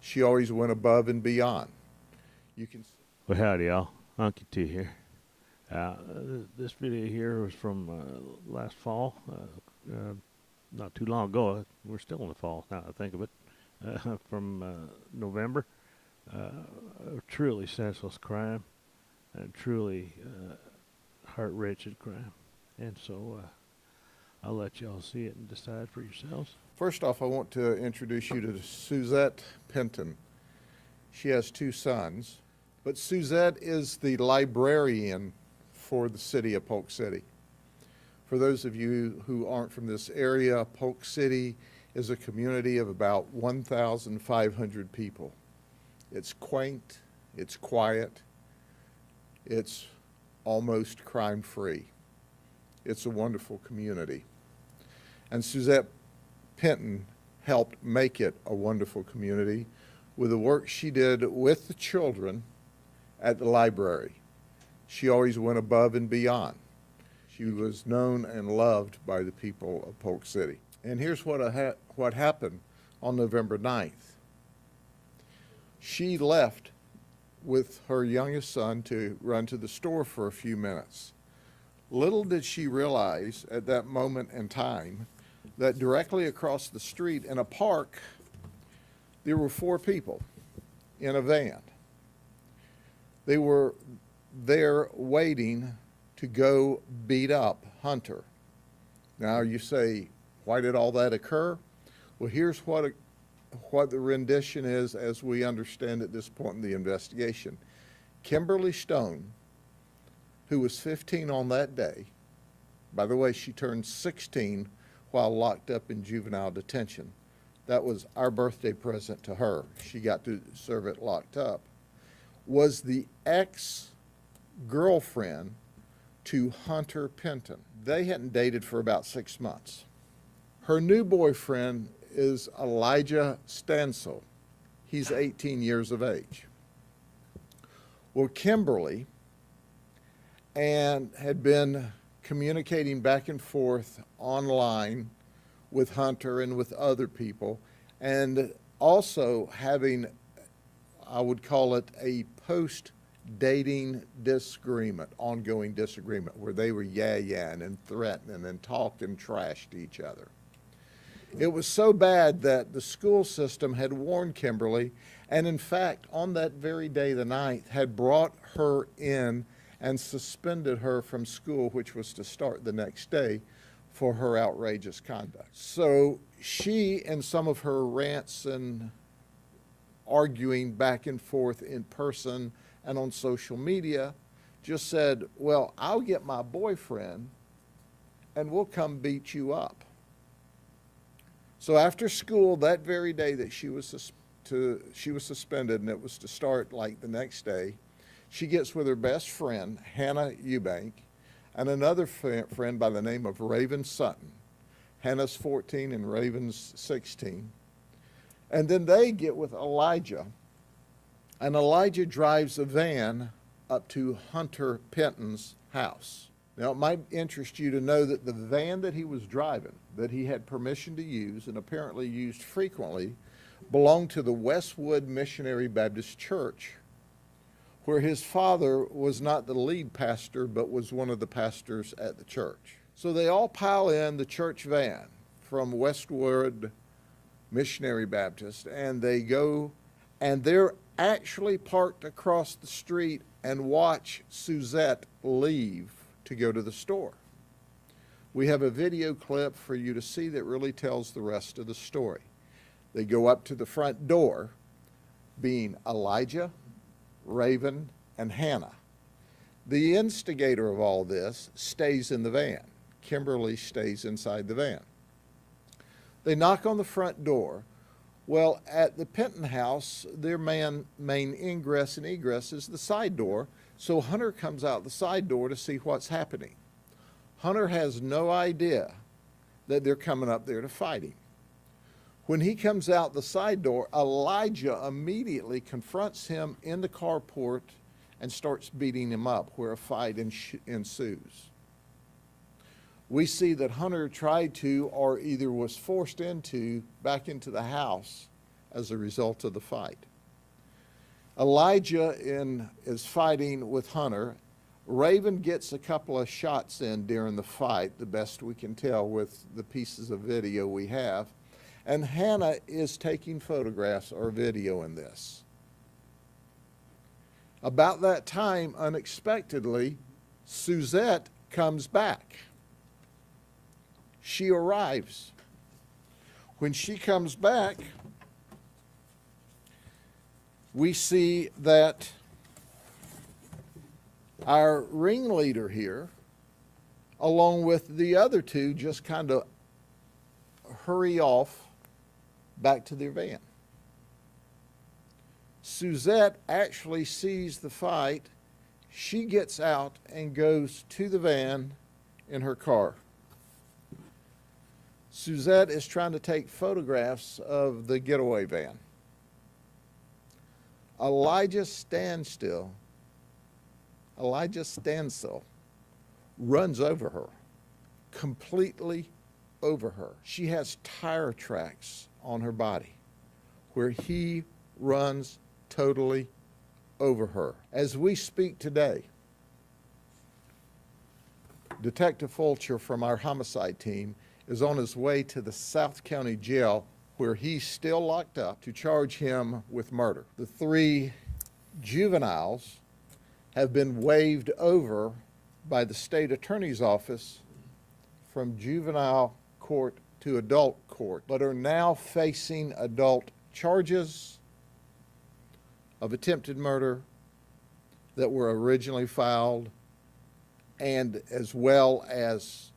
She always went above and beyond. You can. Well, howdy, y'all. Unky T here. This video here was from last fall, not too long ago. We're still in the fall now that I think of it. From November. A truly senseless crime, and truly heart-wrenching crime. And so I'll let y'all see it and decide for yourselves. First off, I want to introduce you to Suzette Penton. She has two sons, but Suzette is the librarian for the city of Polk City. For those of you who aren't from this area, Polk City is a community of about 1,500 people. It's quaint, it's quiet, it's almost crime-free. It's a wonderful community. And Suzette Penton helped make it a wonderful community with the work she did with the children at the library. She always went above and beyond. She was known and loved by the people of Polk City. And here's what happened on November 9th. She left with her youngest son to run to the store for a few minutes. Little did she realize at that moment in time that directly across the street in a park, there were 4 people in a van. They were there waiting to go beat up Hunter. Now you say, why did all that occur? Well, here's what the rendition is as we understand at this point in the investigation. Kimberly Stone, who was 15 on that day, by the way, she turned 16 while locked up in juvenile detention. That was our birthday present to her. She got to serve it locked up. Was the ex-girlfriend to Hunter Penton. They hadn't dated for about 6 months. Her new boyfriend is Elijah Stansel. He's 18 years of age. Well, Kimberly had been communicating back and forth online with Hunter and with other people, and also having, I would call it a post-dating disagreement, ongoing disagreement, where they were yeah-yaing and threatening and talking trash to each other. It was so bad that the school system had warned Kimberly, and in fact, on that very day, the 9th, had brought her in and suspended her from school, which was to start the next day, for her outrageous conduct. So she, in some of her rants and arguing back and forth in person and on social media, just said, well, I'll get my boyfriend and we'll come beat you up. So after school, that very day that she was suspended, and it was to start like the next day, she gets with her best friend, Hannah Eubank, and another friend by the name of Raven Sutton. Hannah's 14 and Raven's 16. And then they get with Elijah, and Elijah drives a van up to Hunter Penton's house. Now, it might interest you to know that the van that he was driving, that he had permission to use and apparently used frequently, belonged to the Westwood Missionary Baptist Church, where his father was not the lead pastor, but was one of the pastors at the church. So they all pile in the church van from Westwood Missionary Baptist, and they go, and they're actually parked across the street and watch Suzette leave to go to the store. We have a video clip for you to see that really tells the rest of the story. They go up to the front door, being Elijah, Raven, and Hannah. The instigator of all this stays in the van. Kimberly stays inside the van. They knock on the front door. Well, at the Penton house, their main ingress and egress is the side door, so Hunter comes out the side door to see what's happening. Hunter has no idea that they're coming up there to fight him. When he comes out the side door, Elijah immediately confronts him in the carport and starts beating him up, where a fight ensues. We see that Hunter tried to, or either was forced into, back into the house as a result of the fight. Elijah is fighting with Hunter. Raven gets a couple of shots in during the fight, the best we can tell with the pieces of video we have. And Hannah is taking photographs or video in this. About that time, unexpectedly, Suzette comes back. She arrives. When she comes back, we see that our ringleader here, along with the other two, just kind of hurry off back to their van. Suzette actually sees the fight. She gets out and goes to the van in her car. Suzette is trying to take photographs of the getaway van. Elijah stands still, runs over her, completely over her. She has tire tracks on her body where he runs totally over her. As we speak today, Detective Fulcher from our homicide team is on his way to the South County Jail where he's still locked up to charge him with murder. The 3 juveniles have been waived over by the state attorney's office from juvenile court to adult court, but are now facing adult charges of attempted murder that were originally filed, and as well as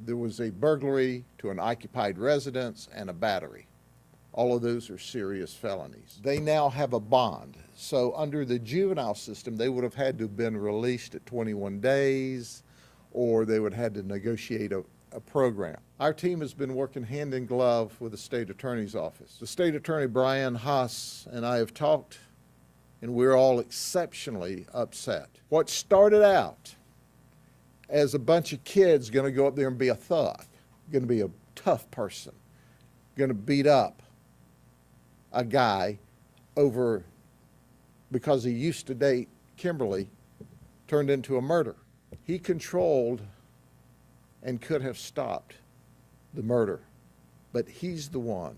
there was a burglary to an occupied residence and a battery. All of those are serious felonies. They now have a bond. So under the juvenile system, they would have had to have been released at 21 days, or they would have had to negotiate a program. Our team has been working hand in glove with the state attorney's office. The state attorney, Brian Haas, and I have talked, and we're all exceptionally upset. What started out as a bunch of kids going to go up there and be a thug, going to be a tough person, going to beat up a guy over because he used to date Kimberly, turned into a murder. He controlled and could have stopped the murder, but he's the one,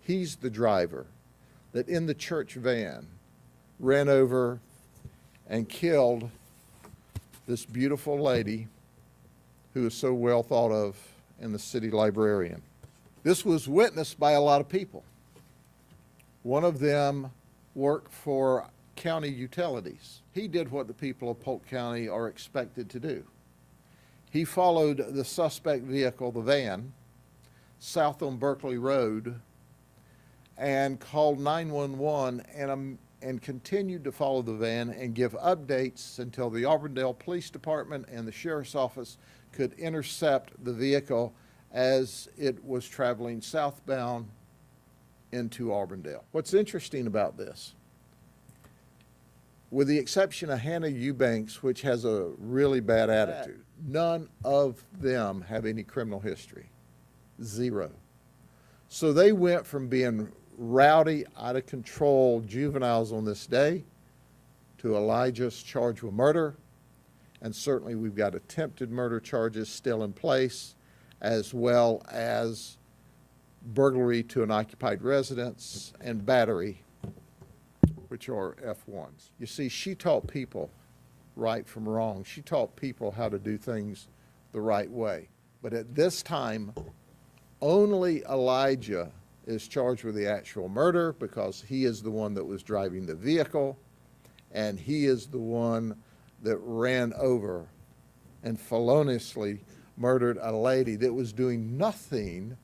he's the driver that in the church van ran over and killed this beautiful lady who is so well thought of in the city librarian. This was witnessed by a lot of people. One of them worked for county utilities. He did what the people of Polk County are expected to do. He followed the suspect vehicle, the van, south on Berkeley Road and called 911 and continued to follow the van and give updates until the Auburndale Police Department and the Sheriff's Office could intercept the vehicle as it was traveling southbound into Auburndale. What's interesting about this, with the exception of Hannah Eubanks, which has a really bad attitude, none of them have any criminal history. 0. So they went from being rowdy, out of control juveniles on this day to Elijah's charged with murder, and certainly we've got attempted murder charges still in place, as well as burglary to an occupied residence and battery, which are F1s. You see, she taught people right from wrong. She taught people how to do things the right way. But at this time, only Elijah is charged with the actual murder because he is the one that was driving the vehicle, and he is the one that ran over and feloniously murdered a lady that was doing nothing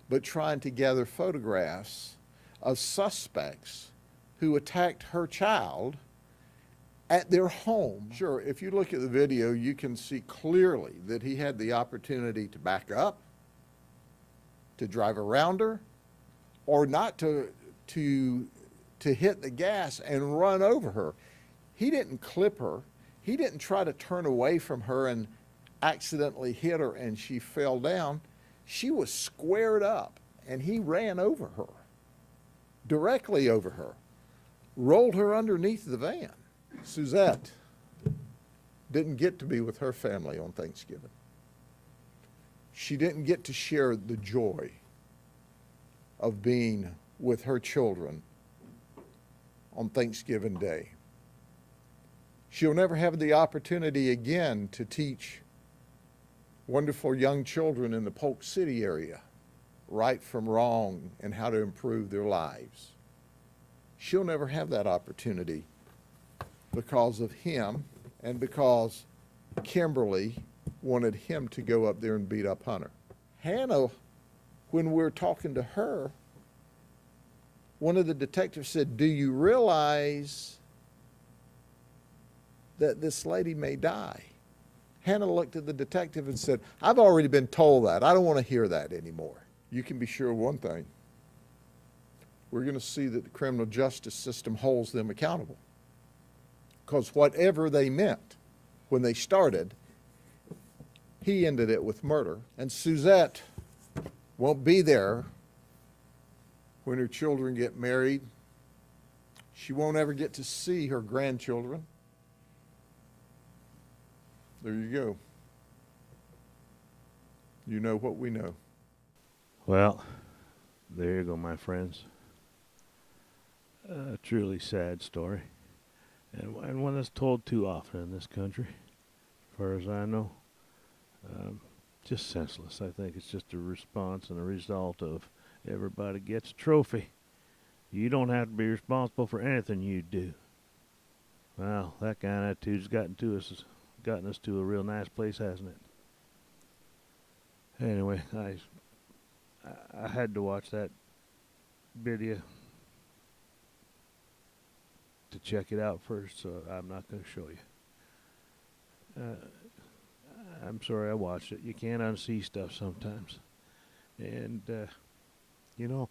but trying to gather photographs of suspects who attacked her child at their home. Sure, if you look at the video, you can see clearly that he had the opportunity to back up, to drive around her, or not to hit the gas and run over her. He didn't clip her. He didn't try to turn away from her and accidentally hit her and she fell down. She was squared up and he ran over her. directly over her, rolled her underneath the van. Suzette didn't get to be with her family on Thanksgiving. She didn't get to share the joy of being with her children on Thanksgiving Day. She'll never have the opportunity again to teach wonderful young children in the Polk City area right from wrong and how to improve their lives. She'll never have that opportunity because of him and because Kimberly wanted him to go up there and beat up Hunter. Hannah, when we were talking to her, one of the detectives said, "Do you realize that this lady may die?" Hannah looked at the detective and said, "I've already been told that. I don't want to hear that anymore." You can be sure of one thing. We're going to see that the criminal justice system holds them accountable. Because whatever they meant when they started, he ended it with murder. And Suzette won't be there when her children get married. She won't ever get to see her grandchildren. There you go. You know what we know. Well, there you go, my friends. A truly sad story. And one that's told too often in this country, as far as I know. Just senseless. I think it's just a response and a result of everybody gets a trophy. You don't have to be responsible for anything you do. Well, that kind of attitude's gotten us to a real nice place, hasn't it? Anyway, I had to watch that video to check it out first, so I'm not going to show you. I'm sorry I watched it. You can't unsee stuff sometimes. And, you know,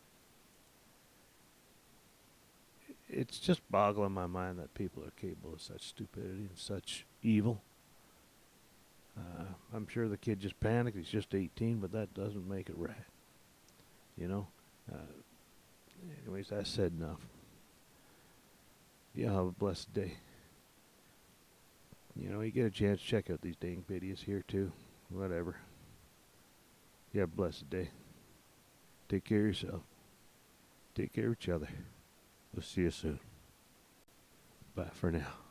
it's just boggling my mind that people are capable of such stupidity and such evil. I'm sure the kid just panicked. He's just 18, but that doesn't make it right. You know? Anyways, I said enough. Yeah, have a blessed day. You know, you get a chance, check out these dang videos here too. Whatever. You have a blessed day. Take care of yourself. Take care of each other. We'll see you soon. Bye for now.